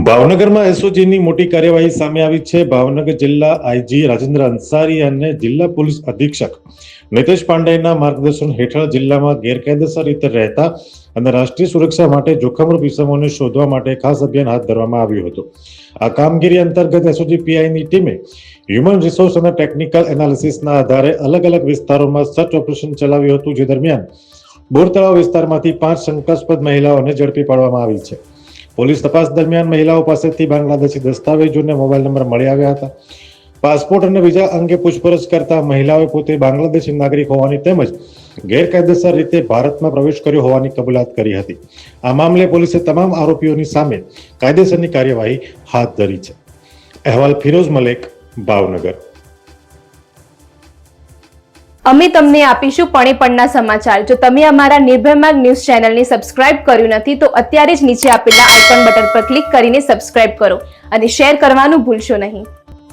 ભાવનગરમાં એસઓજીની મોટી કાર્યવાહી સામે આવી છે। ભાવનગર જિલ્લા આઈજી રાજેન્દ્ર અંસારી અને જિલ્લા પોલીસ અધિક્ષક નિતેશ પાંડેના માર્ગદર્શન હેઠળ જિલ્લામાં ગેરકાયદેસર રીતે રહેતા અને રાષ્ટ્રીય સુરક્ષા માટે જોખમરૂપ ઇસમોને શોધવા માટે ખાસ અભિયાન હાથ ધરવામાં આવ્યું હતું। આ કામગીરી અંતર્ગત એસઓજી પીઆઈની ટીમે હ્યુમન રિસોર્સ અને ટેકનિકલ એનાલિસિસના આધારે અલગ અલગ વિસ્તારોમાં સર્ચ ઓપરેશન ચલાવ્યું હતું, જે દરમિયાન બોરતળાવ વિસ્તારમાંથી 5 શંકાસ્પદ મહિલાઓને ઝડપી પાડવામાં આવી છે। પોલીસ તપાસ દરમિયાન મહિલાઓ પાસેથી બાંગ્લાદેશી દસ્તાવેજો અને મોબાઈલ નંબર મળી આવ્યા હતા। પાસપોર્ટ અને વિઝા અંગે પૂછપરછ કરતા મહિલાઓએ પોતે બાંગ્લાદેશી નાગરિક હોવાની તેમજ ગેરકાયદેસર રીતે ભારતમાં પ્રવેશ કર્યો હોવાની કબૂલાત કરી હતી। આ મામલે પોલીસે તમામ આરોપીઓની સામે કાયદેસરની કાર્યવાહી હાથ ધરી છે। અહેવાલ ફિરોઝ મલેક, ભાવનગર। અમે તમને આપીશું પણેપણના સમાચાર। જો તમે અમારા નિર્ભય માર્ગ ન્યૂઝ ચેનલને સબસ્ક્રાઇબ કર્યું નથી તો અત્યારે જ નીચે આપેલા આઇકોન બટન પર ક્લિક કરીને સબસ્ક્રાઇબ કરો અને શેર કરવાનું ભૂલશો નહીં।